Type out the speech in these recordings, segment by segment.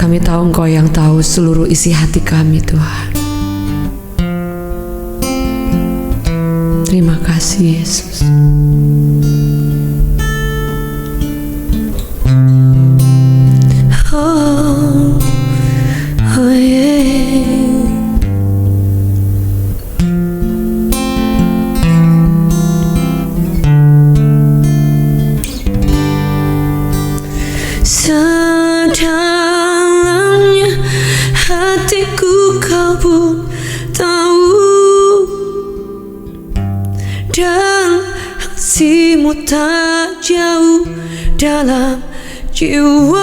Kami tahu Engkau yang tahu seluruh isi hati kami, Tuhan. Terima kasih, Yesus. Oh, oh yeah. Sedalamnya hatiku Kau pun tahu, dan kasih-Mu tak jauh dalam jiwaku.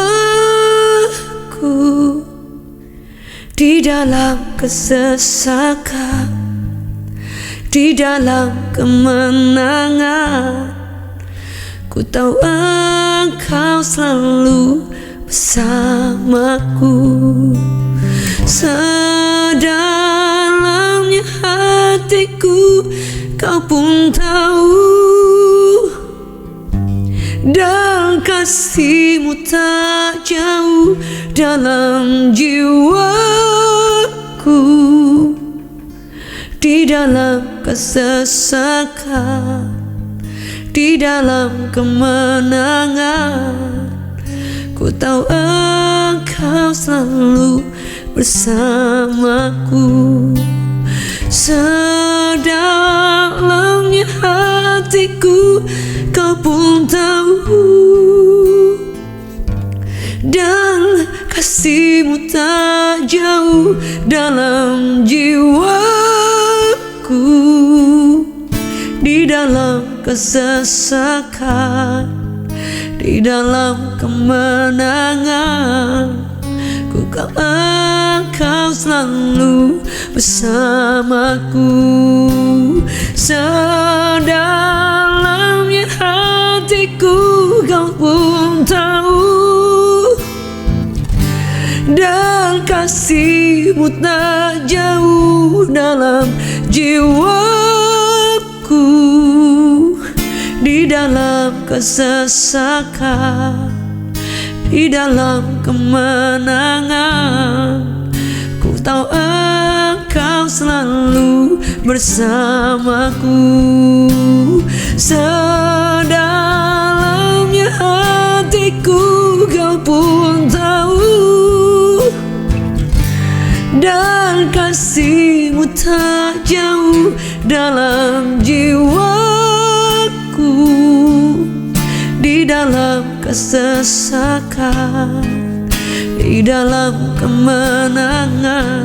Di dalam kesesakan, di dalam kemenangan, ku tahu Engkau selalu bersamaku. Sedalamnya hatiku Kau pun tahu, dan kasih-Mu tak jauh dalam jiwaku. Di dalam kesesakan, di dalam kemenangan, ku tahu Engkau selalu bersamaku. Sedalamnya hatiku Kau pun tahu, dan kasih-Mu tak jauh dalam jiwaku. Di dalam kesesakan, di dalam kemenangan, ku tahu Engkau selalu bersamaku. Sedalamnya hatiku Kau pun tahu, dan kasih-Mu tak jauh dalam jiwaku. Di dalam kesesakan, di dalam kemenangan, ku tahu Engkau selalu bersamaku. Sedalamnya hatiku Kau pun tahu, dan kasih-Mu tak jauh dalam jiwaku. Di dalam kesesakan, di dalam kemenangan,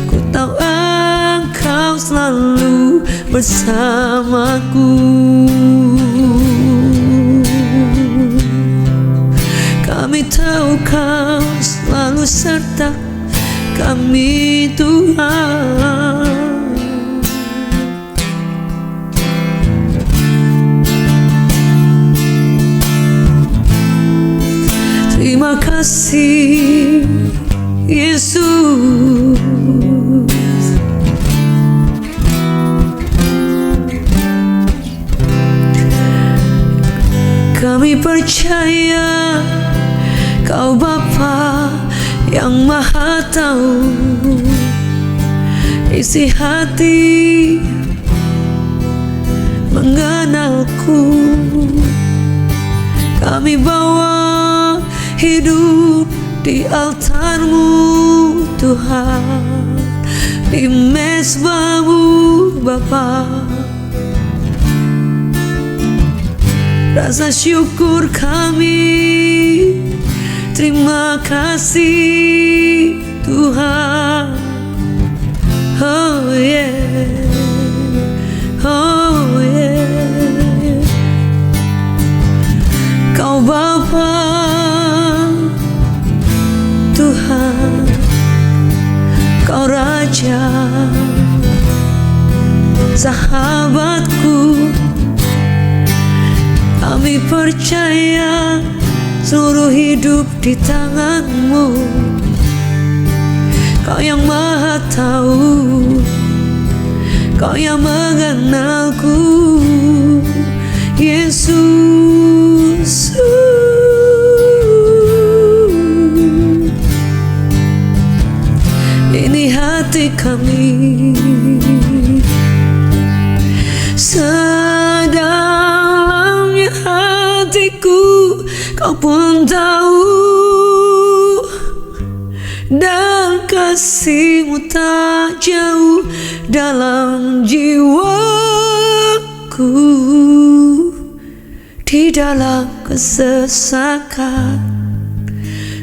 ku tahu Engkau selalu bersamaku. Kami tahu Kau selalu serta kami, Tuhan. Terima kasih, Yesus. Kami percaya Kau Bapa yang Maha Tahu isi hati, mengenalku. Kami bawa hidup di altar-Mu, Tuhan, di mezbah-Mu, Bapa. Rasa syukur kami, terima kasih, Tuhan. Oh yeah, oh yeah. Kau Bapa, Tuhan, Kau Raja, sahabatku. Kami percaya seluruh hidup di tangan-Mu. Kau yang Maha Tahu, Kau yang mengenalku, Yesus. kami. Sedalamnya hatiku kau pun tahu, dan kasih-Mu tak jauh dalam jiwaku. Di dalam kesesakan,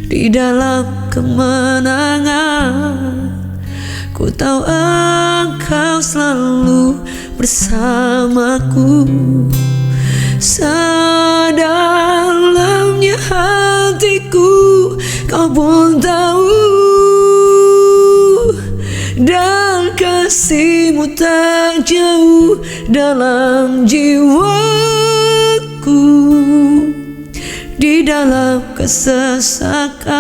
di dalam kemenangan, ku tahu Engkau selalu bersamaku. Sedalamnya hatiku kau pun tahu, dan kasih-Mu tak jauh dalam jiwaku. Di dalam kesesakan,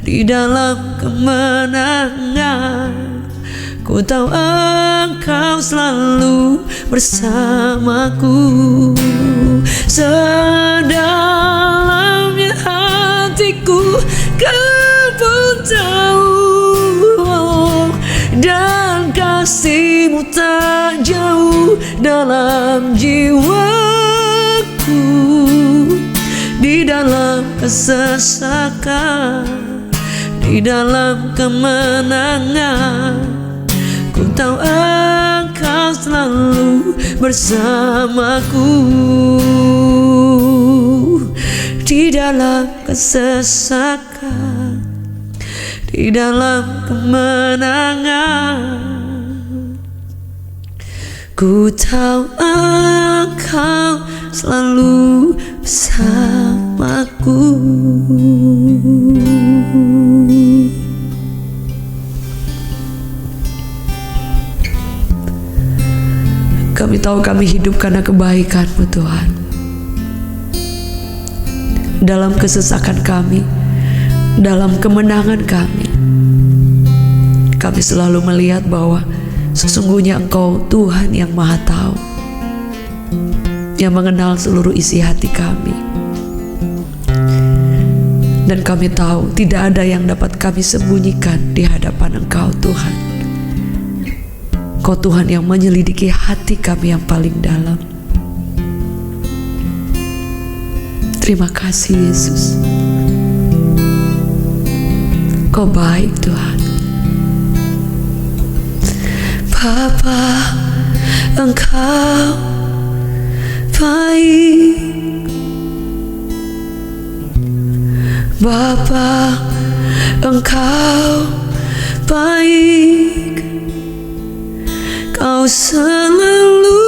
di dalam kemenangan, ku tahu Engkau selalu bersamaku. Sedalamnya hatiku kau pun tahu, dan kasih-Mu tak jauh dalam jiwaku. Di dalam kesesakan, di dalam kemenangan, ku tahu Engkau selalu bersamaku. Di dalam kesesakan, di dalam kemenangan, ku tahu Engkau selalu bersamaku. Kami tahu kami hidup karena kebaikan-Mu, Tuhan. Dalam kesesakan kami, dalam kemenangan kami selalu melihat bahwa sesungguhnya Engkau Tuhan yang Maha Tahu, yang mengenal seluruh isi hati kami. Dan kami tahu tidak ada yang dapat kami sembunyikan di hadapan Engkau, Tuhan. Engkau Tuhan yang menyelidiki hati kami yang paling dalam. Terima kasih Yesus. Kau baik, Tuhan. Bapa, Engkau baik. Bapa, Engkau baik. Kau selalu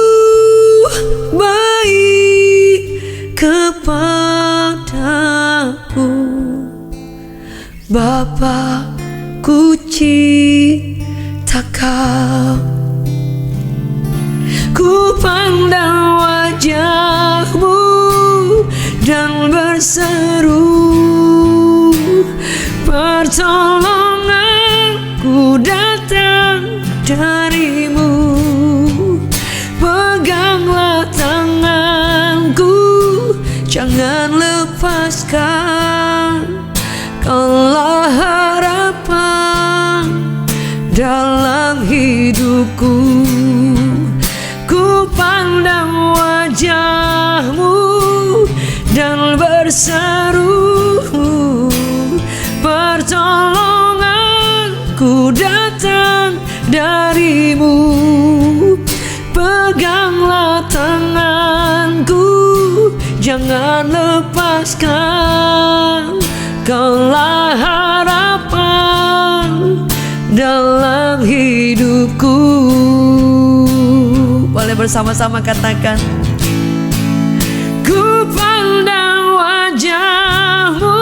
baik kepadaku. Bapa, ku cinta Kau. Ku pandang wajah-Mu dan berseru, pertolonganku datang dari-Mu. Peganglah tanganku, jangan lepaskan. Kaulah harapan dalam hidupku. Ku pandang wajah-Mu dan berseru, pertolonganku datang dari-Mu. Peganglah tanganku, jangan lepaskan. Kaulah harapan dalam hidupku. Boleh bersama-sama katakan. Ku pandang wajah-Mu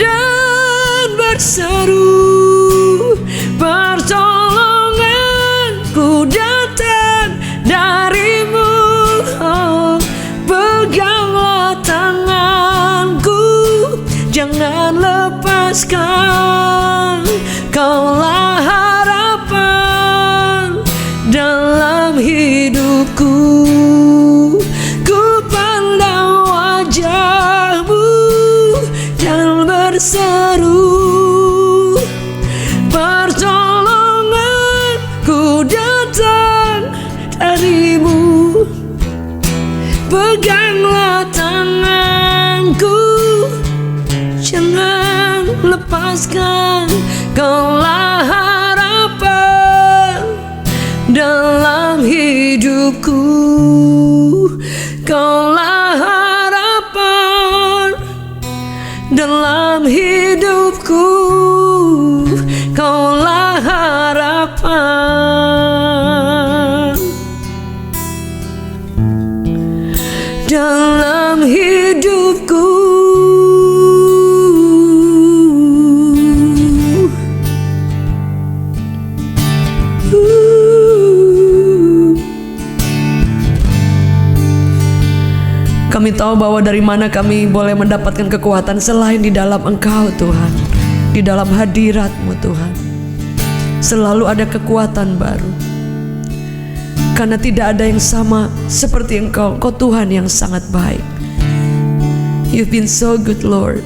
dan berseru, pertolonganku datang dari-Mu. Oh, peganglah tanganku, jangan lepaskan. Kaulah harapan dalam hidupku. Ku pandang wajah-Mu dan berseru, pertolonganku lepaskan. Kaulah harapan dalam hidupku. Kaulah harapan dalam hidupku. Kaulah harapan dalam hidupku. Kami tahu bahwa dari mana kami boleh mendapatkan kekuatan selain di dalam Engkau Tuhan, di dalam hadirat-Mu Tuhan. Selalu ada kekuatan baru, karena tidak ada yang sama seperti Engkau. Engkau Tuhan yang sangat baik. You've been so good, Lord.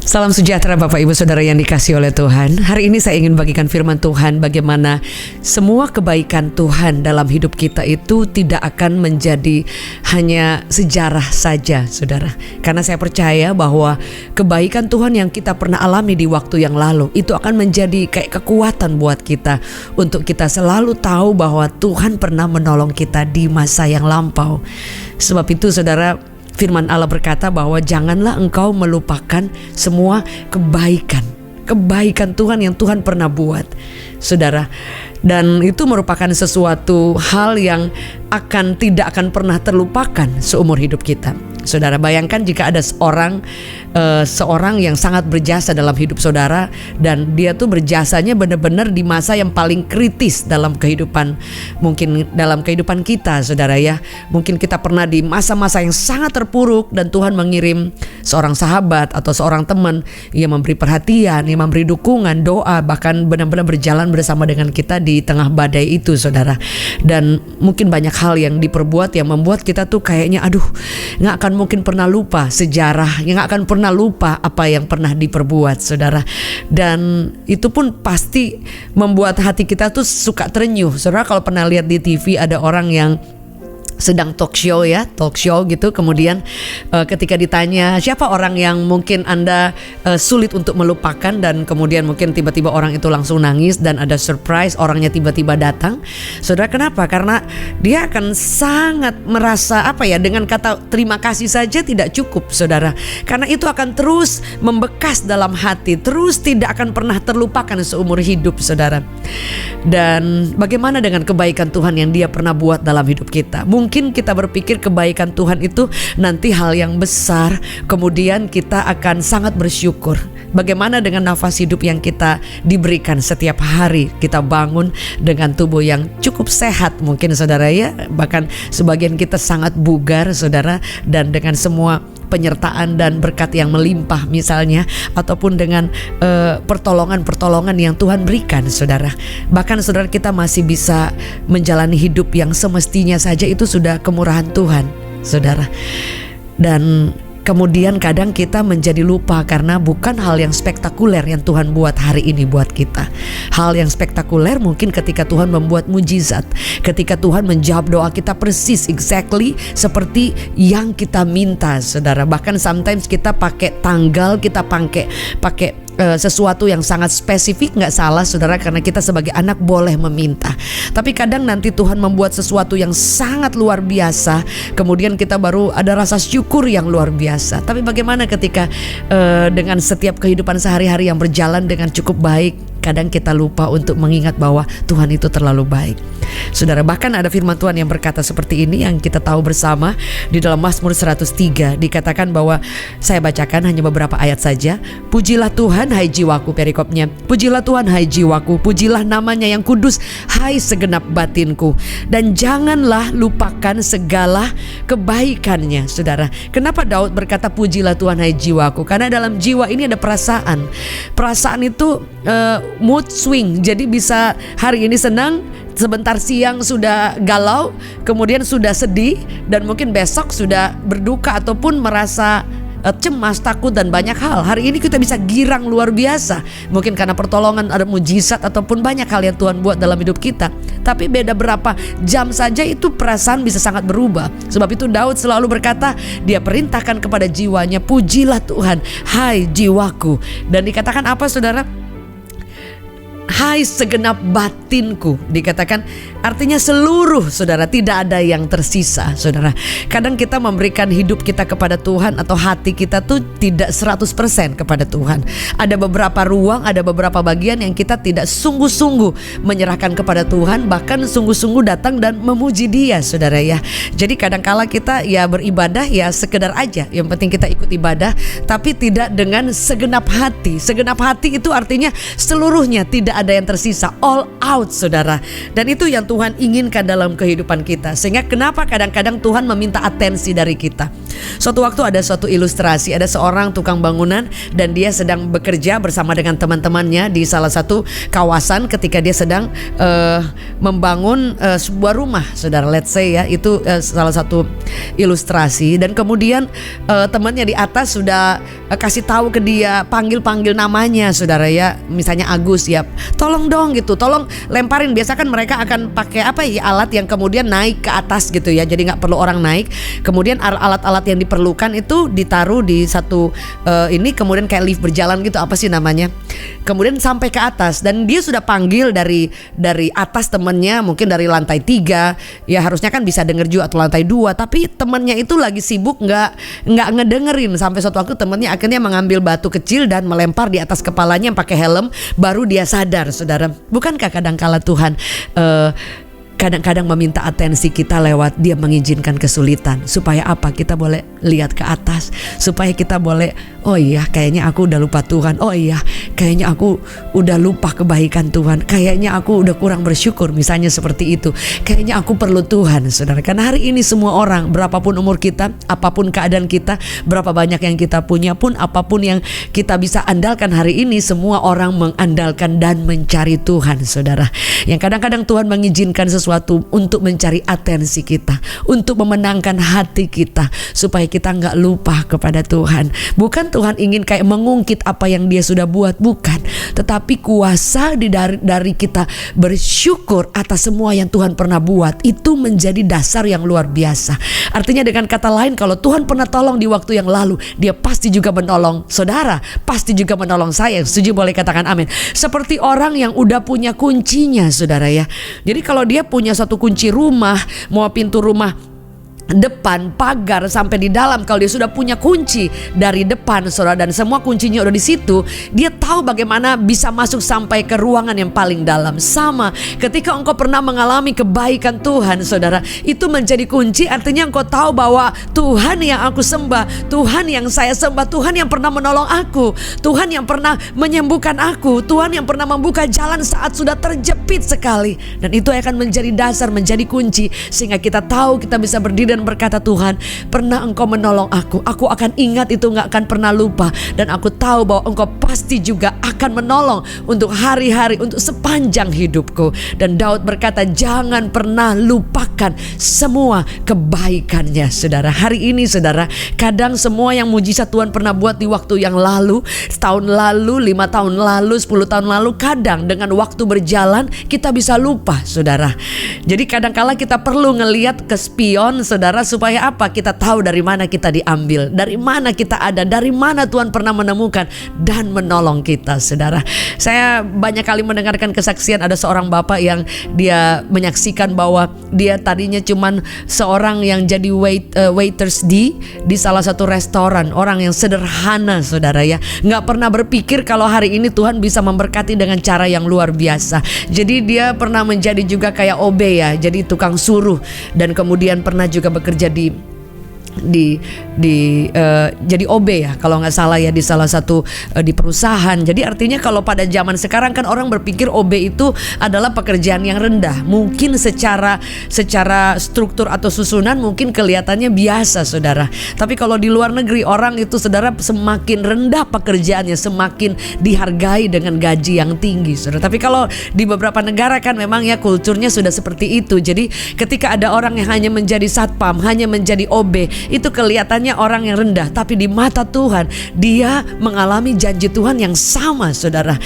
Salam sejahtera Bapak Ibu Saudara yang dikasihi oleh Tuhan. Hari ini saya ingin bagikan firman Tuhan, bagaimana semua kebaikan Tuhan dalam hidup kita itu tidak akan menjadi hanya sejarah saja, Saudara. Karena saya percaya bahwa kebaikan Tuhan yang kita pernah alami di waktu yang lalu itu akan menjadi kayak kekuatan buat kita, untuk kita selalu tahu bahwa Tuhan pernah menolong kita di masa yang lampau. Sebab itu Saudara, firman Allah berkata bahwa janganlah engkau melupakan semua kebaikan Tuhan yang Tuhan pernah buat, Saudara. Dan itu merupakan sesuatu hal yang tidak akan pernah terlupakan seumur hidup kita. Saudara, bayangkan jika ada seorang yang sangat berjasa dalam hidup saudara, dan dia tuh berjasanya benar-benar di masa yang paling kritis dalam kehidupan, mungkin dalam kehidupan kita, Saudara ya. Mungkin kita pernah di masa-masa yang sangat terpuruk, dan Tuhan mengirim seorang sahabat atau seorang teman yang memberi perhatian, yang memberi dukungan, doa, bahkan benar-benar berjalan bersama dengan kita di tengah badai itu, Saudara. Dan mungkin banyak hal yang diperbuat yang membuat kita tuh kayaknya gak akan mungkin pernah lupa sejarah, yang gak akan pernah lupa apa yang pernah diperbuat, Saudara. Dan itu pun pasti membuat hati kita tuh suka terenyuh. Saudara kalau pernah lihat di TV ada orang yang sedang talk show gitu, kemudian ketika ditanya siapa orang yang mungkin Anda sulit untuk melupakan, dan kemudian mungkin tiba-tiba orang itu langsung nangis dan ada surprise, orangnya tiba-tiba datang. Saudara, kenapa? Karena dia akan sangat merasa dengan kata terima kasih saja tidak cukup, Saudara, karena itu akan terus membekas dalam hati, terus tidak akan pernah terlupakan seumur hidup, Saudara. Dan bagaimana dengan kebaikan Tuhan yang Dia pernah buat dalam hidup kita? Mungkin kita berpikir kebaikan Tuhan itu nanti hal yang besar, kemudian kita akan sangat bersyukur. Bagaimana dengan nafas hidup yang kita diberikan setiap hari? Kita bangun dengan tubuh yang cukup sehat mungkin, Saudara ya. Bahkan sebagian kita sangat bugar, Saudara, dan dengan semua penyertaan dan berkat yang melimpah misalnya, ataupun dengan pertolongan yang Tuhan berikan, Saudara. Bahkan Saudara, kita masih bisa menjalani hidup yang semestinya saja, itu sudah kemurahan Tuhan, Saudara. Dan kemudian kadang kita menjadi lupa karena bukan hal yang spektakuler yang Tuhan buat hari ini buat kita. Hal yang spektakuler mungkin ketika Tuhan membuat mujizat, ketika Tuhan menjawab doa kita persis exactly seperti yang kita minta, Saudara. Bahkan sometimes kita pakai tanggal, kita pakai sesuatu yang sangat spesifik, nggak salah, Saudara, karena kita sebagai anak boleh meminta. Tapi kadang nanti Tuhan membuat sesuatu yang sangat luar biasa, kemudian kita baru ada rasa syukur yang luar biasa. Tapi bagaimana ketika dengan setiap kehidupan sehari-hari yang berjalan dengan cukup baik, kadang kita lupa untuk mengingat bahwa Tuhan itu terlalu baik, Saudara. Bahkan ada firman Tuhan yang berkata seperti ini yang kita tahu bersama di dalam Mazmur 103, dikatakan bahwa, saya bacakan hanya beberapa ayat saja. Pujilah Tuhan hai jiwaku, perikopnya. Pujilah Tuhan hai jiwaku, pujilah namanya yang kudus hai segenap batinku, dan janganlah lupakan segala kebaikannya, Saudara. Kenapa Daud berkata pujilah Tuhan hai jiwaku? Karena dalam jiwa ini ada perasaan. Perasaan itu mood swing. Jadi bisa hari ini senang, sebentar siang sudah galau, kemudian sudah sedih, dan mungkin besok sudah berduka ataupun merasa cemas, takut dan banyak hal. Hari ini kita bisa girang luar biasa. Mungkin karena pertolongan, ada mujizat ataupun banyak hal yang Tuhan buat dalam hidup kita. Tapi beda berapa jam saja itu perasaan bisa sangat berubah. Sebab itu Daud selalu berkata, dia perintahkan kepada jiwanya, pujilah Tuhan, hai jiwaku. Dan dikatakan apa saudara? Hai segenap batinku, dikatakan artinya seluruh saudara, tidak ada yang tersisa saudara. Kadang kita memberikan hidup kita kepada Tuhan atau hati kita tuh tidak 100% kepada Tuhan. Ada beberapa ruang, ada beberapa bagian yang kita tidak sungguh-sungguh menyerahkan kepada Tuhan, bahkan sungguh-sungguh datang dan memuji Dia saudara ya. Jadi kadang-kala kita ya beribadah ya sekedar aja, yang penting kita ikut ibadah, tapi tidak dengan segenap hati. Segenap hati itu artinya seluruhnya, tidak ada yang tersisa, all out saudara. Dan itu yang Tuhan inginkan dalam kehidupan kita. Sehingga kenapa kadang-kadang Tuhan meminta atensi dari kita. Suatu waktu ada suatu ilustrasi, ada seorang tukang bangunan dan dia sedang bekerja bersama dengan teman-temannya di salah satu kawasan ketika dia sedang membangun sebuah rumah saudara. Let's say ya, itu salah satu ilustrasi. Dan kemudian temannya di atas sudah kasih tahu ke dia, panggil-panggil namanya saudara ya. Misalnya Agus ya, tolong dong gitu, tolong lemparin. Biasa kan mereka akan pakai apa ya, alat yang kemudian naik ke atas gitu ya, jadi nggak perlu orang naik. Kemudian alat-alat yang diperlukan itu ditaruh di satu ini, kemudian kayak lift berjalan gitu, apa sih namanya, kemudian sampai ke atas. Dan dia sudah panggil dari atas temennya, mungkin dari lantai 3 ya, harusnya kan bisa denger juga, atau lantai 2, tapi temennya itu lagi sibuk nggak ngedengerin. Sampai suatu waktu temennya akhirnya mengambil batu kecil dan melempar di atas kepalanya yang pakai helm, baru dia sadar saudara. Bukankah kadang-kala Tuhan kadang-kadang meminta atensi kita lewat dia mengizinkan kesulitan, supaya apa? Kita boleh lihat ke atas, supaya kita boleh, oh iya kayaknya aku udah lupa Tuhan, oh iya kayaknya aku udah lupa kebaikan Tuhan, kayaknya aku udah kurang bersyukur, misalnya seperti itu, kayaknya aku perlu Tuhan saudara. Karena hari ini semua orang, berapapun umur kita, apapun keadaan kita, berapa banyak yang kita punya pun, apapun yang kita bisa andalkan hari ini, semua orang mengandalkan dan mencari Tuhan saudara. Yang kadang-kadang Tuhan mengizinkan sesuatu untuk mencari atensi kita, untuk memenangkan hati kita, supaya kita nggak lupa kepada Tuhan. Bukan Tuhan ingin kayak mengungkit apa yang Dia sudah buat, bukan, tetapi kuasa dari kita bersyukur atas semua yang Tuhan pernah buat, itu menjadi dasar yang luar biasa. Artinya dengan kata lain, kalau Tuhan pernah tolong di waktu yang lalu, Dia pasti juga menolong saudara, pasti juga menolong saya. Setuju? Boleh katakan amin. Seperti orang yang udah punya kuncinya saudara ya. Jadi kalau dia punya satu kunci rumah, mau pintu rumah depan, pagar sampai di dalam, kalau dia sudah punya kunci dari depan saudara, dan semua kuncinya udah di situ, dia tahu bagaimana bisa masuk sampai ke ruangan yang paling dalam. Sama ketika engkau pernah mengalami kebaikan Tuhan saudara, itu menjadi kunci. Artinya engkau tahu bahwa Tuhan yang aku sembah, Tuhan yang saya sembah, Tuhan yang pernah menolong aku, Tuhan yang pernah menyembuhkan aku, Tuhan yang pernah membuka jalan saat sudah terjepit sekali. Dan itu akan menjadi dasar, menjadi kunci, sehingga kita tahu kita bisa berdiri dan berkata, Tuhan pernah Engkau menolong aku akan ingat itu, gak akan pernah lupa. Dan aku tahu bahwa Engkau pasti juga akan menolong untuk hari-hari, untuk sepanjang hidupku. Dan Daud berkata, jangan pernah lupakan semua kebaikannya saudara. Hari ini saudara, kadang semua yang mujizat Tuhan pernah buat di waktu yang lalu, setahun lalu, 5 tahun lalu, 10 tahun lalu, kadang dengan waktu berjalan kita bisa lupa saudara. Jadi kadang-kala kita perlu ngelihat ke spion saudara, supaya apa? Kita tahu dari mana kita diambil, dari mana kita ada, dari mana Tuhan pernah menemukan dan menolong kita saudara. Saya banyak kali mendengarkan kesaksian, ada seorang bapak yang dia menyaksikan bahwa dia tadinya cuman seorang yang jadi waiters di salah satu restoran, orang yang sederhana saudara ya, nggak pernah berpikir kalau hari ini Tuhan bisa memberkati dengan cara yang luar biasa. Jadi dia pernah menjadi juga kayak OB ya, jadi tukang suruh, dan kemudian pernah juga bekerja jadi OB ya kalau nggak salah ya, di salah satu di perusahaan. Jadi artinya kalau pada zaman sekarang kan orang berpikir OB itu adalah pekerjaan yang rendah. Mungkin secara struktur atau susunan mungkin kelihatannya biasa saudara, tapi kalau di luar negeri orang itu saudara, semakin rendah pekerjaannya semakin dihargai dengan gaji yang tinggi saudara. Tapi kalau di beberapa negara kan memang ya kulturnya sudah seperti itu. Jadi ketika ada orang yang hanya menjadi satpam, hanya menjadi OB, itu kelihatannya orang yang rendah, tapi di mata Tuhan dia mengalami janji Tuhan yang sama, saudara.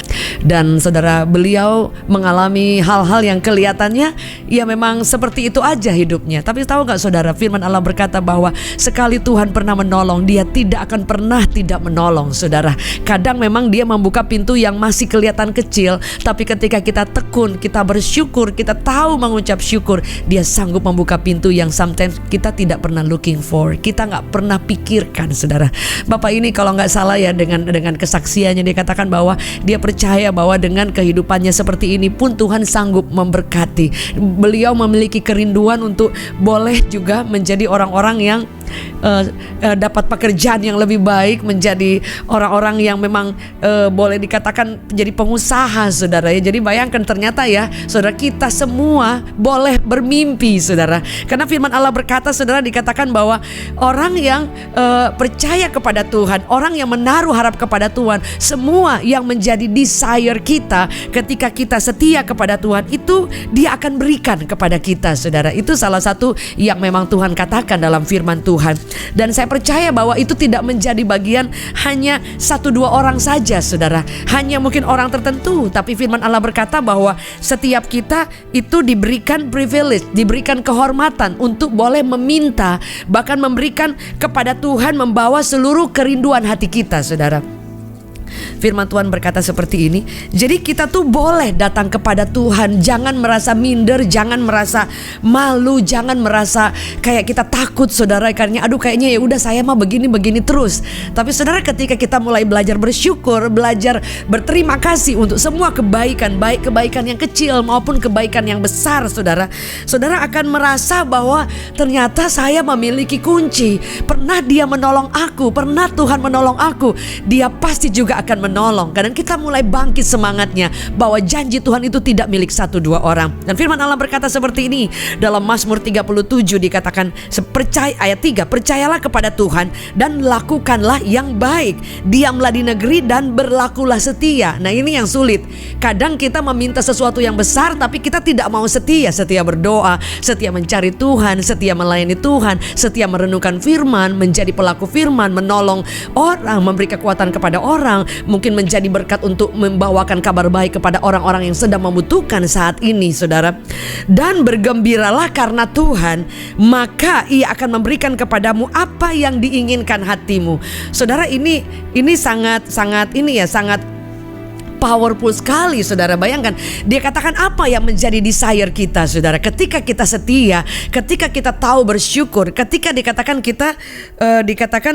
Dan saudara, beliau mengalami hal-hal yang kelihatannya ya memang seperti itu aja hidupnya. Tapi tahu gak saudara, firman Allah berkata bahwa sekali Tuhan pernah menolong, dia tidak akan pernah tidak menolong, saudara. Kadang memang dia membuka pintu yang masih kelihatan kecil, tapi ketika kita tekun, kita bersyukur, kita tahu mengucap syukur, dia sanggup membuka pintu yang sometimes kita tidak pernah looking for, kita gak pernah pikirkan, saudara. Bapak ini kalau gak salah ya, dengan kesaksiannya dia katakan bahwa dia percaya bahwa dengan kehidupannya seperti ini pun Tuhan sanggup memberkati. Beliau memiliki kerinduan untuk boleh juga menjadi orang-orang yang dapat pekerjaan yang lebih baik, menjadi orang-orang yang memang boleh dikatakan menjadi pengusaha, saudara ya. Jadi bayangkan ternyata ya saudara, kita semua boleh bermimpi, saudara. Karena firman Allah berkata, saudara, dikatakan bahwa orang yang percaya kepada Tuhan, orang yang menaruh harap kepada Tuhan, semua yang menjadi desire kita ketika kita setia kepada Tuhan, itu dia akan berikan kepada kita, saudara. Itu salah satu yang memang Tuhan katakan dalam firman Tuhan. Dan saya percaya bahwa itu tidak menjadi bagian hanya 1-2 orang saja, saudara, hanya mungkin orang tertentu. Tapi firman Allah berkata bahwa setiap kita itu diberikan privilege, diberikan kehormatan untuk boleh meminta, bahkan memberikan kepada Tuhan, membawa seluruh kerinduan hati kita, saudara. Firman Tuhan berkata seperti ini. Jadi kita tuh boleh datang kepada Tuhan. Jangan merasa minder, jangan merasa malu, jangan merasa kayak kita takut, saudara, karena aduh kayaknya ya udah saya mah begini terus. Tapi saudara, ketika kita mulai belajar bersyukur, belajar berterima kasih untuk semua kebaikan, baik kebaikan yang kecil maupun kebaikan yang besar, saudara akan merasa bahwa ternyata saya memiliki kunci. Pernah dia menolong aku, pernah Tuhan menolong aku, dia pasti juga akan menolong. Kadang kita mulai bangkit semangatnya bahwa janji Tuhan itu tidak milik 1-2 orang. Dan firman Allah berkata seperti ini dalam Mazmur 37, dikatakan ayat 3, percayalah kepada Tuhan dan lakukanlah yang baik, diamlah di negeri dan berlakulah setia. Nah ini yang sulit. Kadang kita meminta sesuatu yang besar tapi kita tidak mau setia berdoa, setia mencari Tuhan, setia melayani Tuhan, setia merenungkan firman, menjadi pelaku firman, menolong orang, memberi kekuatan kepada orang, mungkin menjadi berkat untuk membawakan kabar baik kepada orang-orang yang sedang membutuhkan saat ini, saudara. Dan bergembiralah karena Tuhan, maka Ia akan memberikan kepadamu apa yang diinginkan hatimu. Saudara, ini sangat powerful sekali, saudara. Bayangkan, dia katakan apa yang menjadi desire kita, saudara. Ketika kita setia, ketika kita tahu bersyukur, ketika dikatakan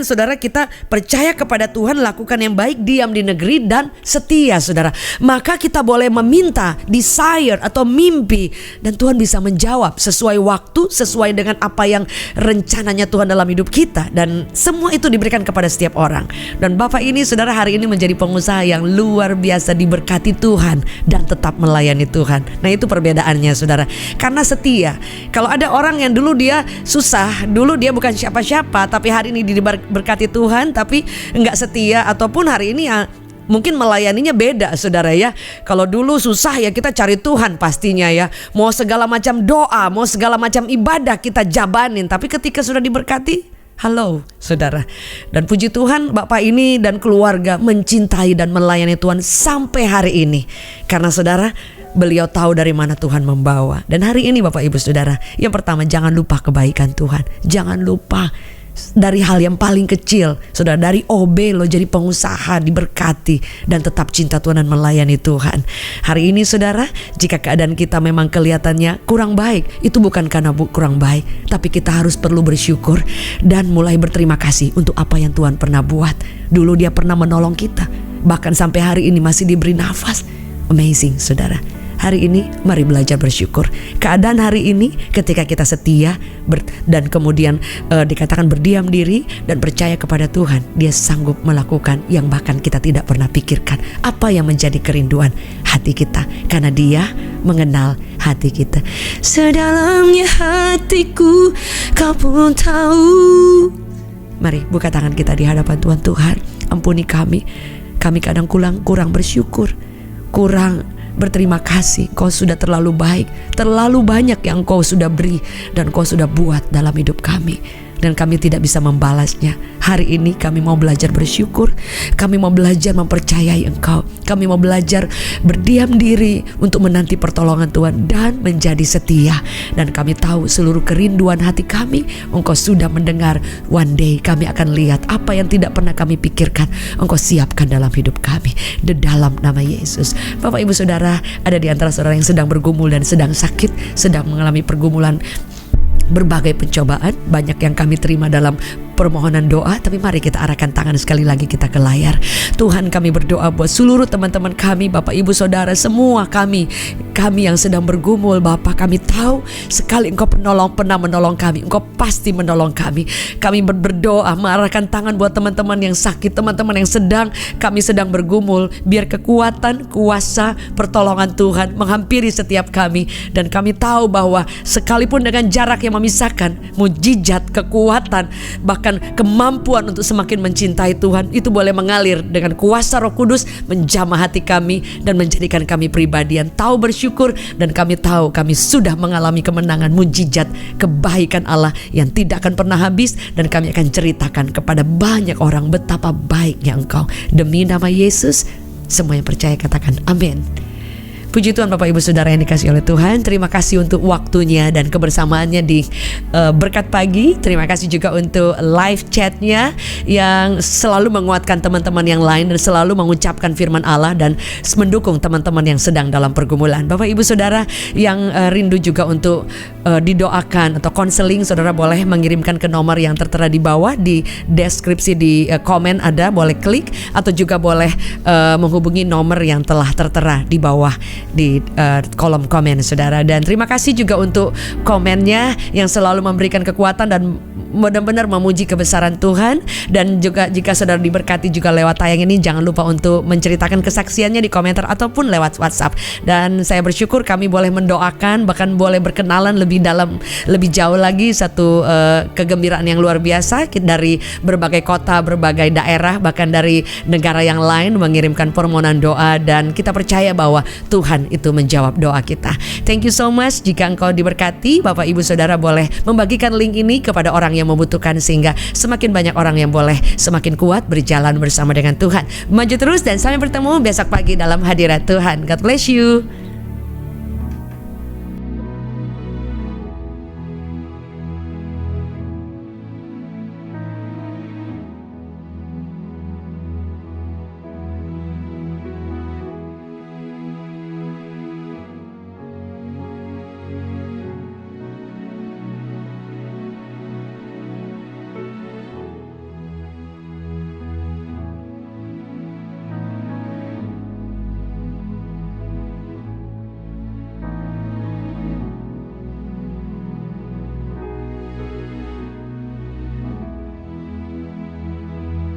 saudara, kita percaya kepada Tuhan, lakukan yang baik, diam di negeri dan setia, saudara, maka kita boleh meminta desire atau mimpi, dan Tuhan bisa menjawab sesuai waktu, sesuai dengan apa yang rencananya Tuhan dalam hidup kita. Dan semua itu diberikan kepada setiap orang. Dan Bapak ini, saudara, hari ini menjadi pengusaha yang luar biasa, diberkati Tuhan dan tetap melayani Tuhan. Nah itu perbedaannya, saudara, karena setia. Kalau ada orang yang dulu dia susah, dulu dia bukan siapa-siapa, tapi hari ini diberkati Tuhan tapi enggak setia, ataupun hari ini ya mungkin melayaninya beda, saudara ya. Kalau dulu susah ya kita cari Tuhan pastinya ya, mau segala macam doa, mau segala macam ibadah kita jabanin. Tapi ketika sudah diberkati, halo saudara, dan puji Tuhan Bapak ini dan keluarga mencintai dan melayani Tuhan sampai hari ini. Karena saudara, beliau tahu dari mana Tuhan membawa. Dan hari ini Bapak Ibu Saudara, yang pertama, jangan lupa kebaikan Tuhan. Jangan lupa dari hal yang paling kecil, saudara, dari OB lo jadi pengusaha, diberkati, dan tetap cinta Tuhan dan melayani Tuhan. Hari ini saudara, jika keadaan kita memang kelihatannya kurang baik, itu bukan karena kurang baik, tapi kita harus perlu bersyukur dan mulai berterima kasih untuk apa yang Tuhan pernah buat. Dulu Dia pernah menolong kita, bahkan sampai hari ini masih diberi nafas. Amazing, saudara. Hari ini mari belajar bersyukur. Keadaan hari ini ketika kita setia dan kemudian dikatakan berdiam diri dan percaya kepada Tuhan, Dia sanggup melakukan yang bahkan kita tidak pernah pikirkan. Apa yang menjadi kerinduan hati kita, karena Dia mengenal hati kita. Sedalamnya hatiku Kau pun tahu. Mari buka tangan kita di hadapan Tuhan. Tuhan, ampuni kami. Kami kadang kurang bersyukur, kurang berterima kasih. Kau sudah terlalu baik, terlalu banyak yang Kau sudah beri dan Kau sudah buat dalam hidup kami. dan kami tidak bisa membalasnya. Hari ini kami mau belajar bersyukur, kami mau belajar mempercayai Engkau, kami mau belajar berdiam diri untuk menanti pertolongan Tuhan dan menjadi setia. Dan kami tahu seluruh kerinduan hati kami Engkau sudah mendengar. One day kami akan lihat apa yang tidak pernah kami pikirkan Engkau siapkan dalam hidup kami, di dalam nama Yesus. Bapak, Ibu, Saudara, ada di antara saudara yang sedang bergumul dan sedang sakit, sedang mengalami pergumulan berbagai pencobaan, banyak yang kami terima dalam permohonan doa. Tapi mari kita arahkan tangan sekali lagi kita ke layar. Tuhan, kami berdoa buat seluruh teman-teman kami, Bapak, Ibu, Saudara, semua kami yang sedang bergumul. Bapak, kami tahu sekali Engkau pernah menolong kami, Engkau pasti menolong kami. Kami berdoa mengarahkan tangan buat teman-teman yang sakit, teman-teman yang kami sedang bergumul. Biar kekuatan, kuasa, pertolongan Tuhan menghampiri setiap kami. Dan kami tahu bahwa sekalipun dengan jarak yang memisahkan, mujizat, kekuatan, bahkan kemampuan untuk semakin mencintai Tuhan itu boleh mengalir dengan kuasa Roh Kudus, menjamah hati kami dan menjadikan kami pribadi yang tahu bersyukur. Dan kami tahu kami sudah mengalami kemenangan, mujizat, kebaikan Allah yang tidak akan pernah habis. Dan kami akan ceritakan kepada banyak orang betapa baiknya Engkau. Demi nama Yesus, semua yang percaya katakan amin. Puji Tuhan, Bapak, Ibu, Saudara yang dikasihi oleh Tuhan. Terima kasih untuk waktunya dan kebersamaannya di Berkat Pagi. Terima kasih juga untuk live chatnya yang selalu menguatkan teman-teman yang lain dan selalu mengucapkan firman Allah dan mendukung teman-teman yang sedang dalam pergumulan. Bapak, Ibu, Saudara yang rindu juga untuk didoakan atau konseling, saudara boleh mengirimkan ke nomor yang tertera di bawah, di deskripsi, di komen ada, boleh klik, atau juga boleh menghubungi nomor yang telah tertera di bawah di kolom komen, saudara. Dan terima kasih juga untuk komennya yang selalu memberikan kekuatan dan benar-benar memuji kebesaran Tuhan. Dan juga jika saudara diberkati juga lewat tayang ini, jangan lupa untuk menceritakan kesaksiannya di komentar ataupun lewat WhatsApp. Dan saya bersyukur kami boleh mendoakan, bahkan boleh berkenalan lebih dalam, lebih jauh lagi. Satu kegembiraan yang luar biasa dari berbagai kota, berbagai daerah, bahkan dari negara yang lain mengirimkan permohonan doa. Dan kita percaya bahwa Tuhan itu menjawab doa kita. Thank you so much. Jika engkau diberkati, Bapak, Ibu, Saudara boleh membagikan link ini kepada orang yang membutuhkan, sehingga semakin banyak orang yang boleh semakin kuat berjalan bersama dengan Tuhan. Maju terus dan sampai bertemu besok pagi dalam hadirat Tuhan. God bless you.